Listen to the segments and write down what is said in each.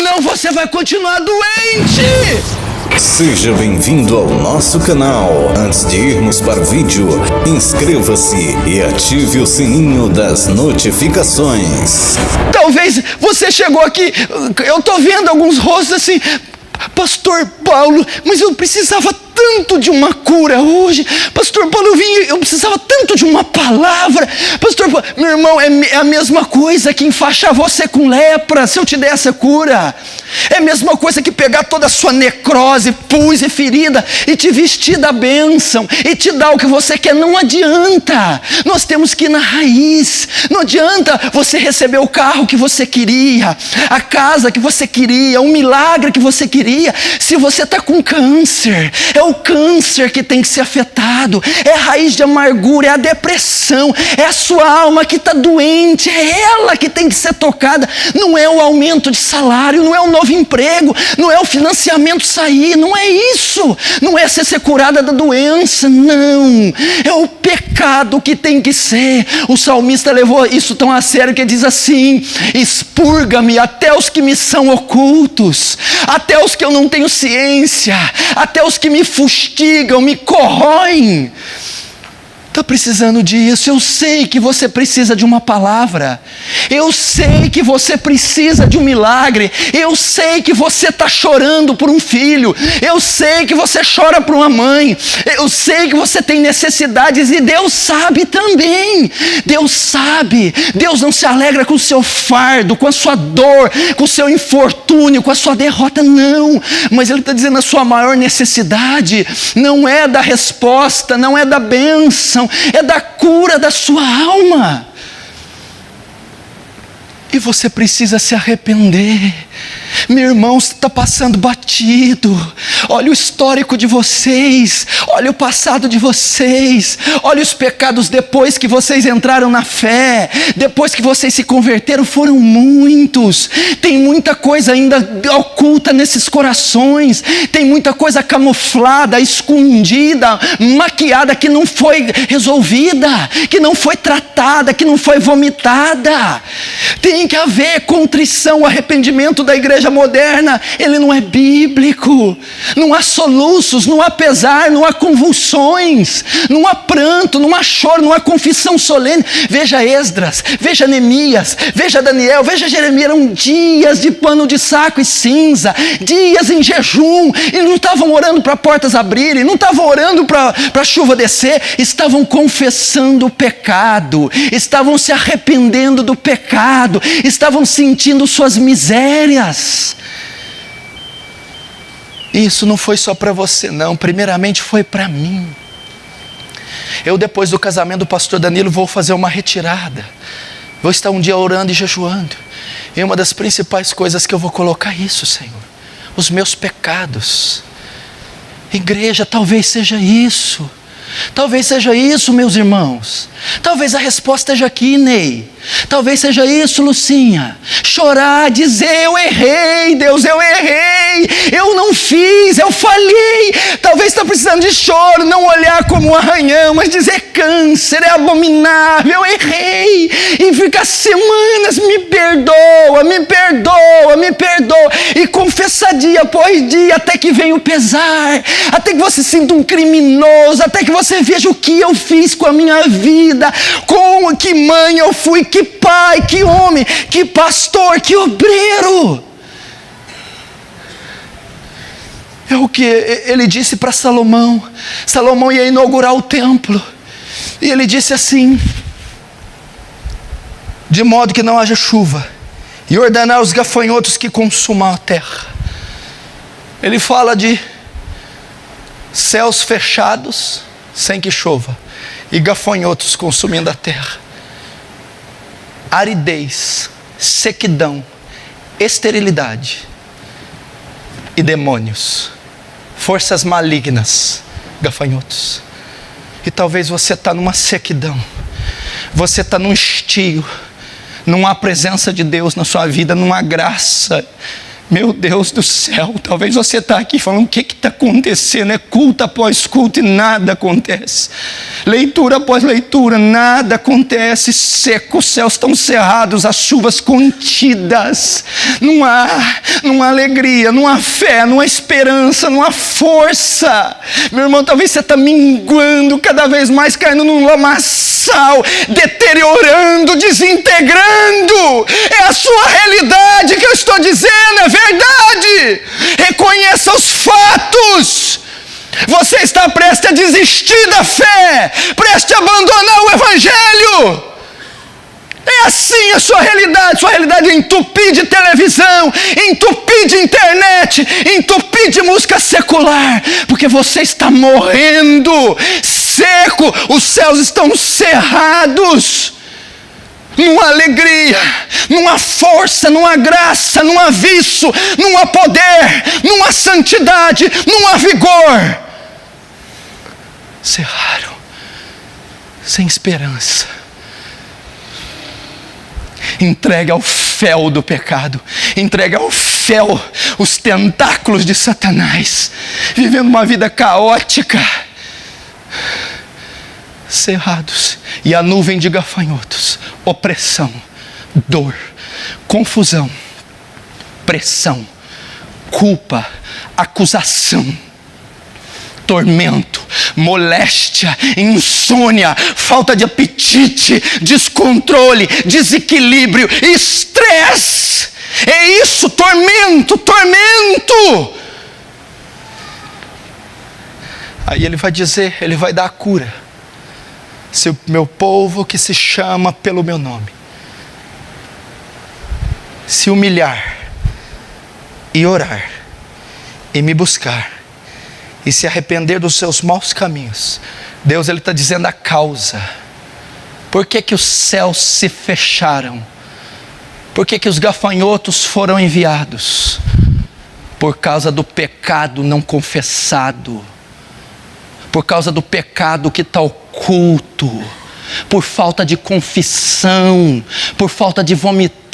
Senão você vai continuar doente. Seja bem-vindo ao nosso canal. Antes de irmos para o vídeo, inscreva-se e ative o sininho das notificações. Talvez você chegou aqui, eu tô vendo alguns rostos assim, Pastor Paulo, mas eu precisava tanto de uma cura hoje. Pastor Paulo, eu precisava tanto de uma palavra. Pastor Paulo, meu irmão, é a mesma coisa que enfaixar você com lepra, se eu te der essa cura. É a mesma coisa que pegar toda a sua necrose, pus e ferida e te vestir da bênção e te dar o que você quer. Não adianta. Nós temos que ir na raiz. Não adianta você receber o carro que você queria, a casa que você queria, o milagre que você queria, se você está com câncer. É o câncer que tem que ser afetado, é a raiz de amargura, é a depressão, é a sua alma que está doente, é ela que tem que ser tocada. Não é o aumento de salário, não é o novo emprego, não é o financiamento sair, não é isso, não é ser curada da doença, não, é o pecado que tem que ser. O salmista levou isso tão a sério que diz assim: expurga-me até os que me são ocultos, até os que eu não tenho ciência, até os que me fustigam, me corroem. Está precisando disso. Eu sei que você precisa de uma palavra. Eu sei que você precisa de um milagre. Eu sei que você está chorando por um filho. Eu sei que você chora por uma mãe. Eu sei que você tem necessidades e Deus sabe também. Deus sabe. Deus não se alegra com o seu fardo, com a sua dor, com o seu infortúnio, com a sua derrota, não. Mas Ele está dizendo: a sua maior necessidade não é da resposta, não é da bênção, é da cura da sua alma. E você precisa se arrepender. Meu irmão, você está passando batido. Olha o histórico de vocês, olha o passado de vocês, olha os pecados depois que vocês entraram na fé, depois que vocês se converteram, foram muitos. Tem muita coisa ainda oculta nesses corações, tem muita coisa camuflada, escondida, maquiada, que não foi resolvida, que não foi tratada, que não foi vomitada. Tem que haver contrição. O arrependimento da igreja moderna, ele não é bíblico. Não há soluços, não há pesar, não há convulsões, não há pranto, não há choro, não há confissão solene. Veja Esdras, veja Neemias, veja Daniel, veja Jeremias. Eram dias de pano de saco e cinza, dias em jejum, e não estavam orando para portas abrirem, não estavam orando para a chuva descer, estavam confessando o pecado, estavam se arrependendo do pecado, estavam sentindo suas misérias. Isso não foi só para você, não. Primeiramente foi para mim. Eu, depois do casamento do pastor Danilo, vou fazer uma retirada. Vou estar um dia orando e jejuando. E uma das principais coisas que eu vou colocar é isso, Senhor: os meus pecados. Igreja, talvez seja isso. Talvez seja isso, meus irmãos. Talvez a resposta esteja aqui, Ney. Talvez seja isso, Lucinha. Chorar, dizer: eu errei, Deus, eu errei, eu não fiz, eu falhei. Talvez está precisando de choro, não olhar como um arranhão, mas dizer: câncer é abominável, eu errei. E ficar semanas: me perdoa, me perdoa, me perdoa. E confessar dia após dia, até que venha o pesar, até que você sinta um criminoso, até que você veja o que eu fiz com a minha vida, com que mãe eu fui, que pai, que homem, que pastor, que obreiro. É o que ele disse para Salomão. Salomão ia inaugurar o templo, e ele disse assim: de modo que não haja chuva, e ordenar os gafanhotos que consumam a terra. Ele fala de céus fechados sem que chova, e gafanhotos consumindo a terra. Aridez, sequidão, esterilidade e demônios, forças malignas, gafanhotos. E talvez você está numa sequidão, você está num estio, não há presença de Deus na sua vida, não há graça. Meu Deus do céu, talvez você está aqui falando, o que está acontecendo? É culto após culto e nada acontece. Leitura após leitura, nada acontece. Seco, os céus estão cerrados, as chuvas contidas. Não há alegria, não há fé, não há esperança, não há força. Meu irmão, talvez você está minguando cada vez mais, caindo num lamaçal, deteriorando, desintegrando. É a sua realidade que eu estou dizendo, é verdade. Reconheça os fatos. Você está prestes a desistir da fé, prestes a abandonar o Evangelho. É assim a sua realidade é entupir de televisão, entupir de internet, entupir de música secular, porque você está morrendo, seco, os céus estão cerrados. Não há alegria, não há força, não há graça, não há vício, não há poder, não há santidade, não há vigor. Cerraram, sem esperança. Entregue ao fel do pecado, entregue ao fel os tentáculos de Satanás, vivendo uma vida caótica, cerrados, e a nuvem de gafanhotos, opressão, dor, confusão, pressão, culpa, acusação, tormento, moléstia, insônia, falta de apetite, descontrole, desequilíbrio, estresse. É isso, tormento. Aí ele vai dizer, ele vai dar a cura. Se o meu povo que se chama pelo meu nome se humilhar e orar e me buscar e se arrepender dos seus maus caminhos, Deus está dizendo a causa. Por que os céus se fecharam? Por que os gafanhotos foram enviados? Por causa do pecado não confessado, por causa do pecado que está oculto, por falta de confissão, por falta de vomitar.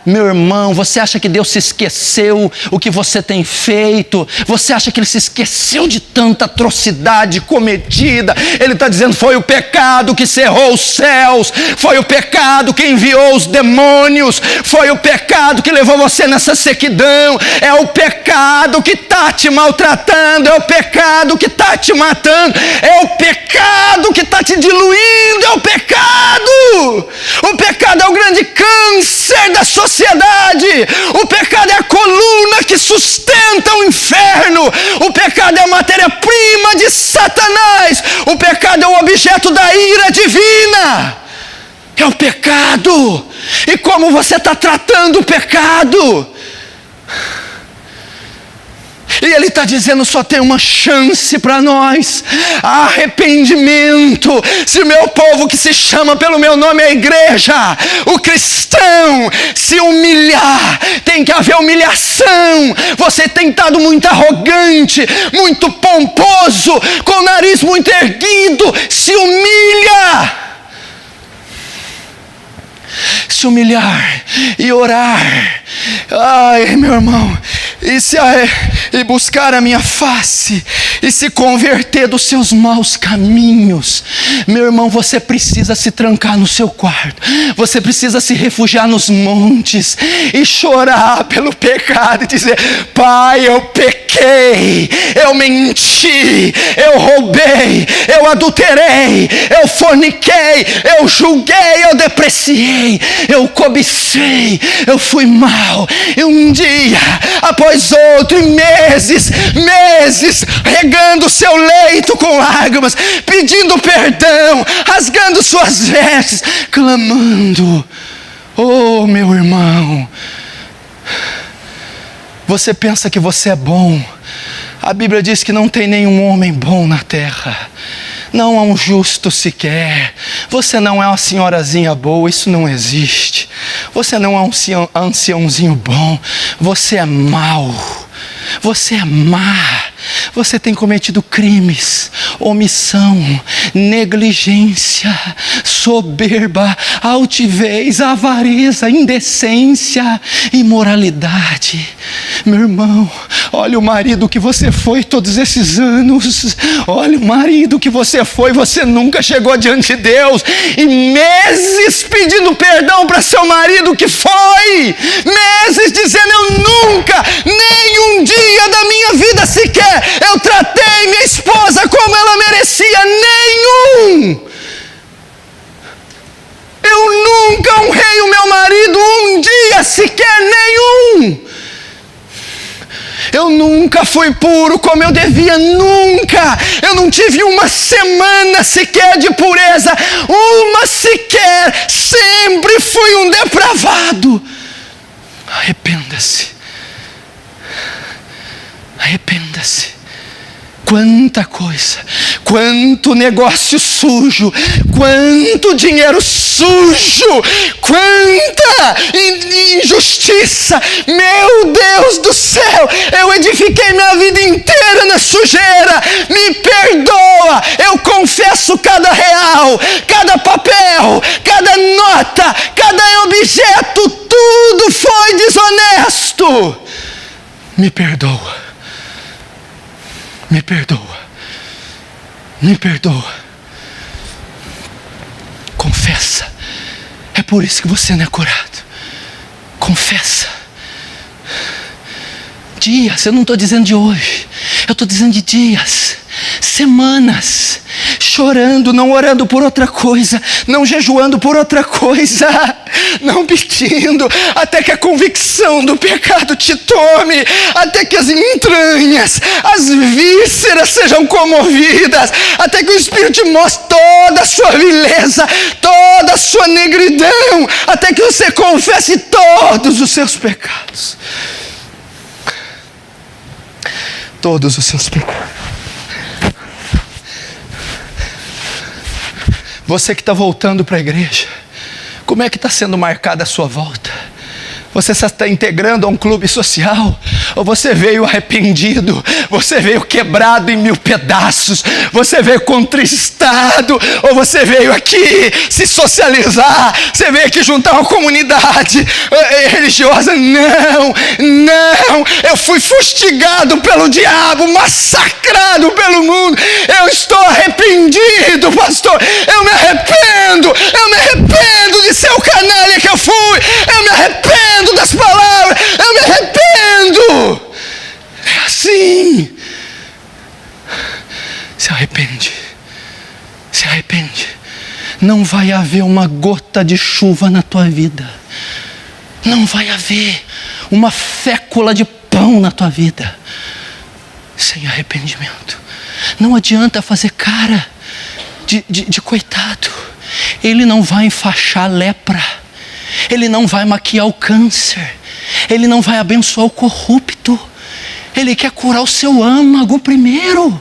Meu irmão, você acha que Deus se esqueceu o que você tem feito? Você acha que Ele se esqueceu de tanta atrocidade cometida? Ele está dizendo, foi o pecado que cerrou os céus, foi o pecado que enviou os demônios, foi o pecado que levou você nessa sequidão, é o pecado que está te maltratando, é o pecado que está te matando, é o pecado que está te diluindo, é o pecado. O pecado é o grande câncer da sociedade. O pecado é a coluna que sustenta o inferno. O pecado é a matéria-prima de Satanás. O pecado é o objeto da ira divina. É o pecado. E como você está tratando o pecado? E Ele está dizendo, só tem uma chance para nós: arrependimento. Se o meu povo que se chama pelo meu nome, a igreja, o cristão, se humilhar, tem que haver humilhação. Você tem estado muito arrogante, muito pomposo, com o nariz muito erguido. Se humilha. Se humilhar e orar, ai meu irmão, e buscar a minha face, e se converter dos seus maus caminhos. Meu irmão, você precisa se trancar no seu quarto, você precisa se refugiar nos montes, e chorar pelo pecado, e dizer, Pai, eu pequei, eu menti, eu roubei, eu adulterei, eu forniquei, eu julguei, eu depreciei, eu cobicei, eu fui mal, e um dia após outro, e meses, regando o seu leito com lágrimas, pedindo perdão, rasgando suas vestes, clamando. Oh, meu irmão, você pensa que você é bom? A Bíblia diz que não tem nenhum homem bom na terra. Não há um justo sequer. Você não é uma senhorazinha boa, isso não existe. Você não é um anciãozinho bom. Você é mau. Você é má. Você tem cometido crimes, omissão, negligência, soberba, altivez, avareza, indecência, imoralidade. Meu irmão, olha o marido que você foi todos esses anos. Olha o marido que você foi. Você nunca chegou diante de Deus e meses pedindo perdão para seu marido que foi. Meses dizendo: eu nunca, nem um dia da minha vida sequer, eu tratei minha esposa como ela merecia. Nenhum. Eu nunca honrei o meu marido um dia sequer, nenhum. Eu nunca fui puro como eu devia, nunca. Eu não tive uma semana sequer de pureza, uma sequer. Sempre fui um depravado. Arrependa-se. Arrependa-se. Quanta coisa, quanto negócio sujo, quanto dinheiro sujo, quanta injustiça. Meu Deus do céu, eu edifiquei minha vida inteira na sujeira. Me perdoa, eu confesso cada real, cada papel, cada nota, cada objeto, tudo foi desonesto. Me perdoa. Me perdoa, me perdoa. Confessa. É por isso que você não é curado. Confessa. Dias, eu não estou dizendo de hoje, eu estou dizendo de dias, semanas, chorando, não orando por outra coisa, não jejuando por outra coisa, não pedindo, até que a convicção do pecado te tome, até que as entranhas, as vísceras sejam comovidas, até que o Espírito te mostre toda a sua vileza, toda a sua negridão, até que você confesse todos os seus pecados. Todos os seus pecados. Você que está voltando para a igreja, como é que está sendo marcada a sua volta? Você se está integrando a um clube social? Ou você veio arrependido? Você veio quebrado em 1000 pedaços? Você veio contristado? Ou você veio aqui se socializar? Você veio aqui juntar uma comunidade religiosa? Não, não. Eu fui fustigado pelo diabo, massacrado pelo mundo. Eu estou arrependido, pastor. Eu me arrependo de ser o canalha que eu fui. Eu me arrependo das palavras, eu me arrependo. É assim. Se arrepende. Se arrepende. Não vai haver uma gota de chuva na tua vida. Não vai haver uma fécula de pão na tua vida sem arrependimento. Não adianta fazer cara de coitado. Ele não vai enfaixar a lepra. Ele não vai maquiar o câncer. Ele não vai abençoar o corrupto. Ele quer curar o seu âmago primeiro.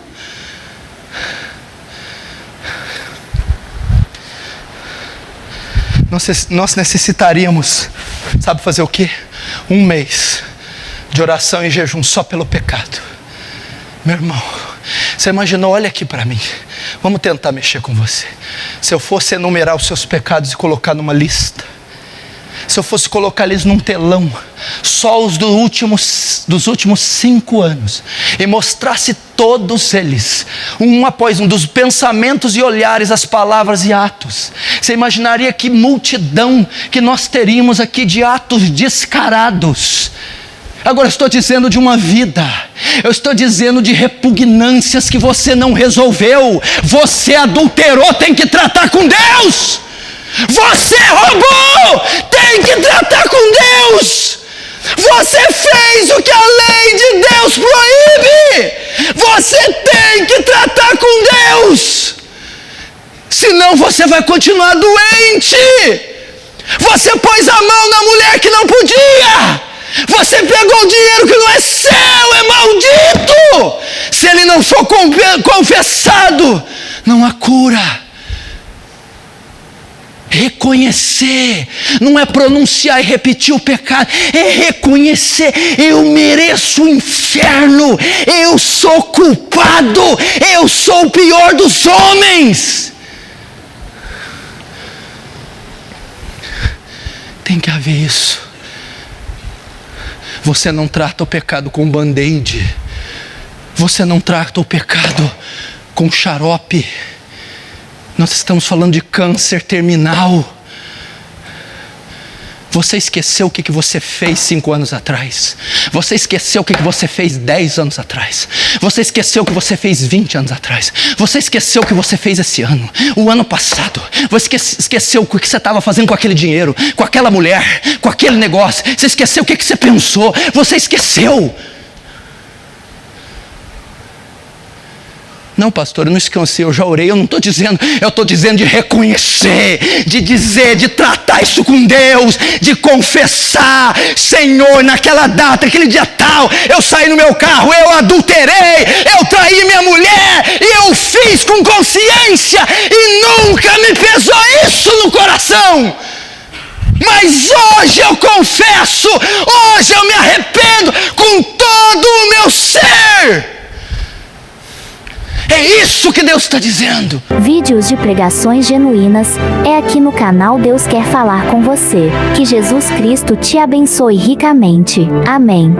Nós necessitaríamos, sabe fazer o quê? 1 mês de oração e jejum só pelo pecado. Meu irmão, você imaginou? Olha aqui para mim. Vamos tentar mexer com você. Se eu fosse enumerar os seus pecados e colocar numa lista, se eu fosse colocar eles num telão, só os dos últimos 5 anos, e mostrasse todos eles, um após um, dos pensamentos e olhares, as palavras e atos, você imaginaria que multidão que nós teríamos aqui de atos descarados. Agora eu estou dizendo de uma vida, eu estou dizendo de repugnâncias que você não resolveu. Você adulterou, tem que tratar com Deus. Você roubou, tem que tratar com Deus. Você fez o que a lei de Deus proíbe. Você tem que tratar com Deus. Senão você vai continuar doente. Você pôs a mão na mulher que não podia. Você pegou o dinheiro que não é seu, é maldito. Se ele não for confessado, não há cura. reconhecer, não é pronunciar e repetir o pecado, é reconhecer: eu mereço o inferno, eu sou culpado, eu sou o pior dos homens. Tem que haver isso. Você não trata o pecado com band-aid, você não trata o pecado com xarope. Nós estamos falando de câncer terminal. Você esqueceu o que você fez 5 anos atrás. Você esqueceu o que você fez 10 anos atrás. Você esqueceu o que você fez 20 anos atrás. Você esqueceu o que você fez esse ano, o ano passado. Você esqueceu o que você estava fazendo com aquele dinheiro, com aquela mulher, com aquele negócio. Você esqueceu o que você pensou. Você esqueceu. Não, pastor, eu não esqueci, eu já orei. Eu não estou dizendo, eu estou dizendo de reconhecer, de dizer, de tratar isso com Deus, de confessar: Senhor, naquela data, aquele dia tal, eu saí no meu carro, eu adulterei, eu traí minha mulher, e eu fiz com consciência, e nunca me pesou isso no coração. Mas hoje eu confesso, hoje eu me arrependo com todo o meu ser. É isso que Deus está dizendo. Vídeos de pregações genuínas é aqui no canal Deus Quer Falar com Você. Que Jesus Cristo te abençoe ricamente. Amém.